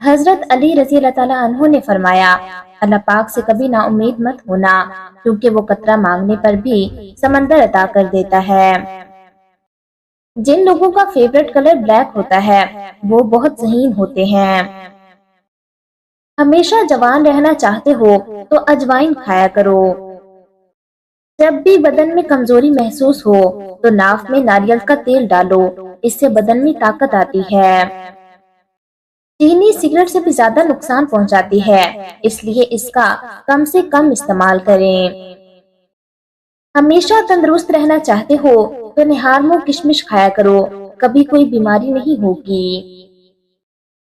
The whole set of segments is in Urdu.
حضرت علی رضی اللہ تعالیٰ عنہ نے فرمایا، اللہ پاک سے کبھی نا امید مت ہونا، کیونکہ وہ قطرہ مانگنے پر بھی سمندر عطا کر دیتا ہے۔ جن لوگوں کا فیورٹ کلر بلیک ہوتا ہے وہ بہت ذہین ہوتے ہیں۔ ہمیشہ جوان رہنا چاہتے ہو تو اجوائن کھایا کرو۔ جب بھی بدن میں کمزوری محسوس ہو تو ناف میں ناریل کا تیل ڈالو، اس سے بدن میں طاقت آتی ہے۔ چینی سگریٹ سے بھی زیادہ نقصان پہنچاتی ہے، اس لیے اس کا کم سے کم استعمال کریں۔ ہمیشہ تندرست رہنا چاہتے ہو تو نہار منہ کشمش کھایا کرو، کبھی کوئی بیماری نہیں ہوگی۔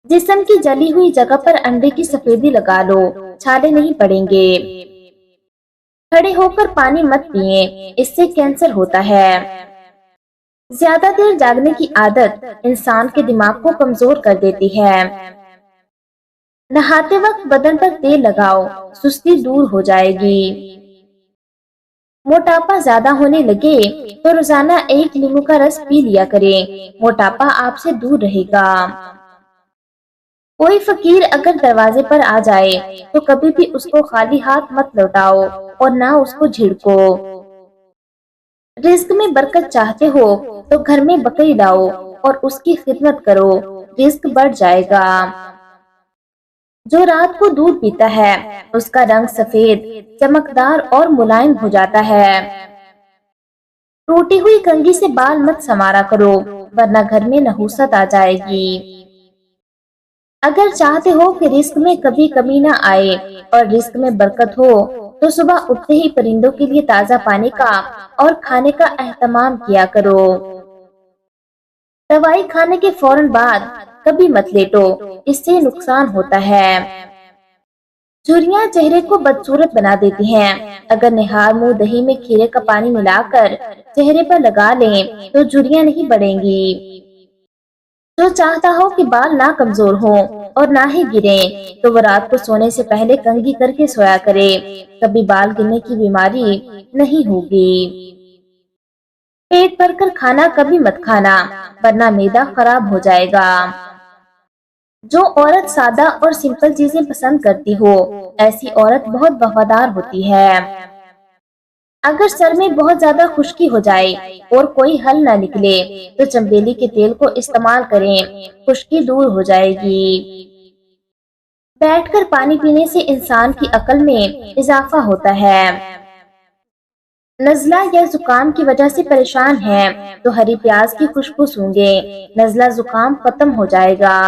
جسم کی جلی ہوئی جگہ پر انڈے کی سفیدی لگا لو، چھالے نہیں پڑیں گے۔ کھڑے ہو کر پانی مت پئیں، اس سے کینسر ہوتا ہے۔ زیادہ دیر جاگنے کی عادت انسان کے دماغ کو کمزور کر دیتی ہے۔ نہاتے وقت بدن پر تیل لگاؤ، سستی دور ہو جائے گی۔ موٹاپا زیادہ ہونے لگے تو روزانہ 1 لیموں کا رس پی لیا کریں، موٹاپا آپ سے دور رہے گا۔ کوئی فقیر اگر دروازے پر آ جائے تو کبھی بھی اس کو خالی ہاتھ مت لوٹاؤ اور نہ اس کو جھڑکو۔ رزق میں برکت چاہتے ہو تو گھر میں بکری لاؤ اور اس کی خدمت کرو، رزق بڑھ جائے گا۔ جو رات کو دودھ پیتا ہے اس کا رنگ سفید، چمکدار اور ملائم ہو جاتا ہے۔ ٹوٹی ہوئی کنگھی سے بال مت سنوارا کرو ورنہ گھر میں نحوست آ جائے گی۔ اگر چاہتے ہو کہ رزق میں کبھی کمی نہ آئے اور رزق میں برکت ہو تو صبح اٹھتے ہی پرندوں کے لیے تازہ پانی کا اور کھانے کا اہتمام کیا کرو۔ دوائی کھانے کے فوراً بعد کبھی مت لیٹو، اس سے نقصان ہوتا ہے۔ جھریاں چہرے کو بدصورت بنا دیتی ہیں، اگر نہار منہ دہی میں کھیرے کا پانی ملا کر چہرے پر لگا لیں تو جھریاں نہیں بڑھیں گی۔ جو چاہتا ہو کہ بال نہ کمزور ہوں اور نہ ہی گریں تو وہ رات کو سونے سے پہلے کنگھی کر کے سویا کرے، کبھی بال گرنے کی بیماری نہیں ہوگی۔ پیٹ بھر کر کھانا کبھی مت کھانا ورنہ معدہ خراب ہو جائے گا۔ جو عورت سادہ اور سمپل چیزیں پسند کرتی ہو ایسی عورت بہت وفادار ہوتی ہے۔ اگر سر میں بہت زیادہ خشکی ہو جائے اور کوئی حل نہ نکلے تو چنبیلی کے تیل کو استعمال کریں، خشکی دور ہو جائے گی۔ بیٹھ کر پانی پینے سے انسان کی عقل میں اضافہ ہوتا ہے۔ نزلہ یا زکام کی وجہ سے پریشان ہے تو ہری پیاز کی خوشبو سونگھیں، نزلہ زکام ختم ہو جائے گا۔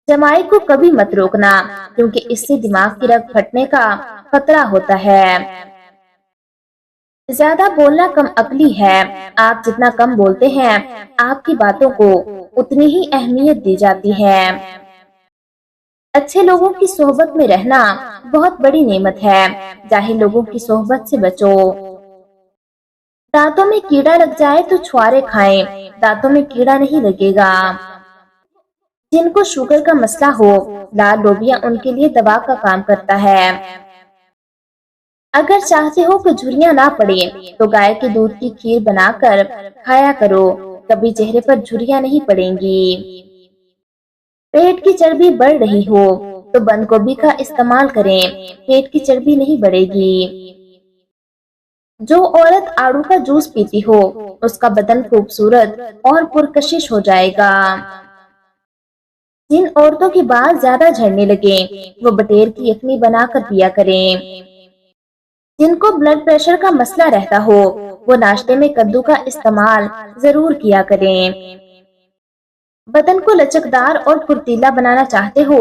جمائی کو کبھی مت روکنا کیونکہ اس سے دماغ کی رگ پھٹنے کا خطرہ ہوتا ہے۔ زیادہ بولنا کم عقلی ہے، آپ جتنا کم بولتے ہیں آپ کی باتوں کو اتنی ہی اہمیت دی جاتی ہے۔ اچھے لوگوں کی صحبت میں رہنا بہت بڑی نعمت ہے، جاہل لوگوں کی صحبت سے بچو۔ دانتوں میں کیڑا لگ جائے تو چھوارے کھائیں، دانتوں میں کیڑا نہیں لگے گا۔ جن کو شوگر کا مسئلہ ہو لال لوبیا ان کے لیے دوا کا کام کرتا ہے۔ اگر چاہتے ہو کہ جھریاں نہ پڑیں تو گائے کے دودھ کی کھیر بنا کر کھایا کرو، کبھی چہرے پر جھریاں نہیں پڑیں گی۔ پیٹ کی چربی بڑھ رہی ہو تو بند گوبھی کا استعمال کریں، پیٹ کی چربی نہیں بڑھے گی۔ جو عورت آڑو کا جوس پیتی ہو اس کا بدن خوبصورت اور پرکشش ہو جائے گا۔ جن عورتوں کے بال زیادہ جھڑنے لگیں وہ بٹیر کی یخنی بنا کر پیا کریں۔ جن کو بلڈ پریشر کا مسئلہ رہتا ہو وہ ناشتے میں کدو کا استعمال ضرور کیا کریں۔ بدن کو لچکدار اور پھرتیلا بنانا چاہتے ہو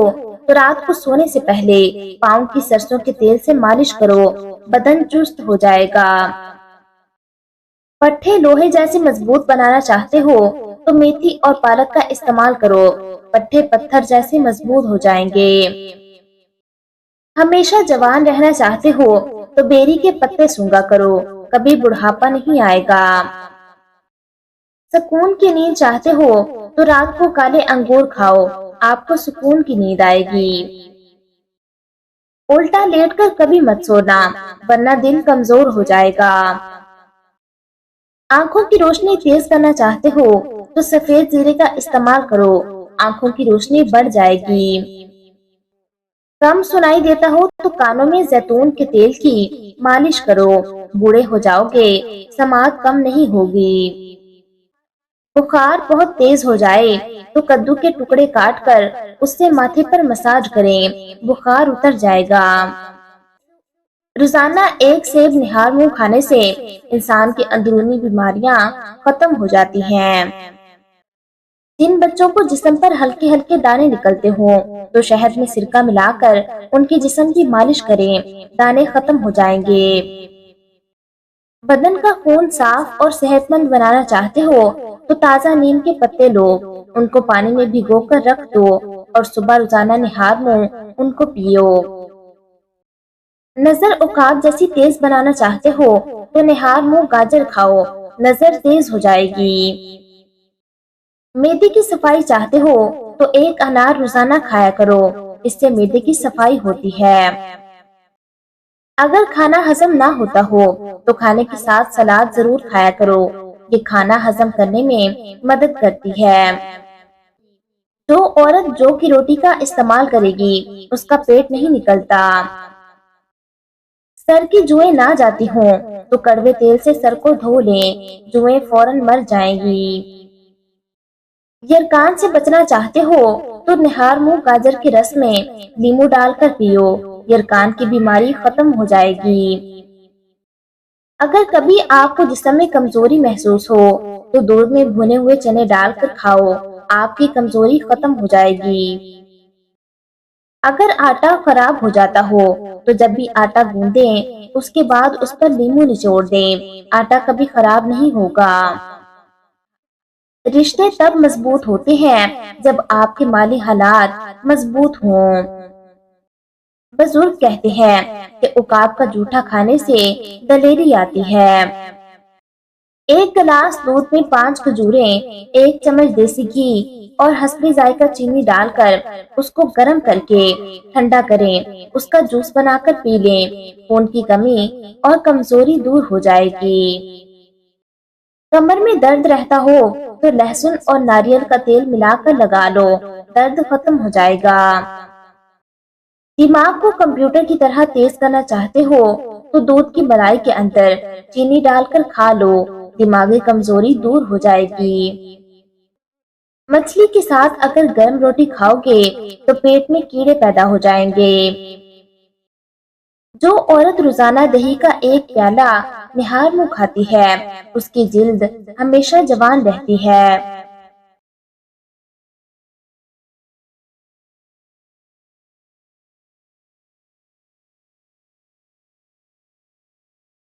تو رات کو سونے سے پہلے پاؤں کی سرسوں کے تیل سے مالش کرو، بدن چست ہو جائے گا۔ پٹھے لوہے جیسے مضبوط بنانا چاہتے ہو تو میتھی اور پالک کا استعمال کرو، پٹھے پتھر جیسے مضبوط ہو جائیں گے۔ ہمیشہ جوان رہنا چاہتے ہو تو بیری کے پتے سونگا کرو، کبھی بڑھاپا نہیں آئے گا۔ سکون کی نیند چاہتے ہو تو رات کو کالے انگور کھاؤ، آپ کو سکون کی نیند آئے گی۔ الٹا لیٹ کر کبھی مت سونا ورنہ دل کمزور ہو جائے گا۔ آنکھوں کی روشنی تیز کرنا چاہتے ہو تو سفید زیرے کا استعمال کرو، آنکھوں کی روشنی بڑھ جائے گی۔ کم سنائی دیتا ہو تو کانوں میں زیتون کے تیل کی مالش کرو، بوڑھے ہو جاؤ گے، سماعت کم نہیں ہوگی۔ بخار بہت تیز ہو جائے تو کدو کے ٹکڑے کاٹ کر اس سے ماتھے پر مساج کریں، بخار اتر جائے گا۔ روزانہ ایک سیب نہار منہ کھانے سے انسان کی اندرونی بیماریاں ختم ہو جاتی ہیں۔ جن بچوں کو جسم پر ہلکے ہلکے دانے نکلتے ہوں تو شہد میں سرکہ ملا کر ان کے جسم کی مالش کریں، دانے ختم ہو جائیں گے۔ بدن کا خون صاف اور صحت مند بنانا چاہتے ہو تو تازہ نیم کے پتے لو، ان کو پانی میں بھگو کر رکھ دو اور صبح روزانہ نہار منہ ان کو پیو۔ نظر عکاس جیسی تیز بنانا چاہتے ہو تو نہار منہ گاجر کھاؤ، نظر تیز ہو جائے گی۔ معدے کی صفائی چاہتے ہو تو ایک انار روزانہ کھایا کرو، اس سے معدے کی صفائی ہوتی ہے۔ اگر کھانا ہضم نہ ہوتا ہو تو کھانے کے ساتھ سلاد ضرور کھایا کرو، یہ کھانا ہضم کرنے میں مدد کرتی ہے۔ جو عورت جو کی روٹی کا استعمال کرے گی اس کا پیٹ نہیں نکلتا۔ سر کی جوئیں نہ جاتی ہوں تو کڑوے تیل سے سر کو دھو لیں، جوئیں فوراً مر جائیں گی۔ یرکان سے بچنا چاہتے ہو تو نہار منہ گاجر کے رس میں لیمو ڈال کر پیو، یرکان کی بیماری ختم ہو جائے گی۔ اگر کبھی آپ کو جسم میں کمزوری محسوس ہو تو دودھ میں بھنے ہوئے چنے ڈال کر کھاؤ، آپ کی کمزوری ختم ہو جائے گی۔ اگر آٹا خراب ہو جاتا ہو تو جب بھی آٹا گوندیں اس کے بعد اس پر لیمو نچوڑ دیں، آٹا کبھی خراب نہیں ہوگا۔ رشتے تب مضبوط ہوتے ہیں جب آپ کے مالی حالات مضبوط ہوں۔ بزرگ کہتے ہیں کہ عقاب کا جوٹا کھانے سے دلیری آتی ہے۔ ایک گلاس دودھ میں 5 کھجوریں، 1 چمچ دیسی گھی اور حسب ذائقہ چینی ڈال کر اس کو گرم کر کے ٹھنڈا کریں، اس کا جوس بنا کر پی لیں، خون کی کمی اور کمزوری دور ہو جائے گی۔ کمر میں درد رہتا ہو تو لہسن اور ناریل کا تیل ملا کر لگا لو، درد ختم ہو جائے گا۔ دماغ کو کمپیوٹر کی طرح تیز کرنا چاہتے ہو تو دودھ کی ملائی کے اندر چینی ڈال کر کھا لو، دماغی کمزوری دور ہو جائے گی۔ مچھلی کے ساتھ اگر گرم روٹی کھاؤ گے تو پیٹ میں کیڑے پیدا ہو جائیں گے۔ جو عورت روزانہ دہی کا 1 پیالہ نہار منہ کھاتی ہے اس کی جلد ہمیشہ جوان رہتی ہے۔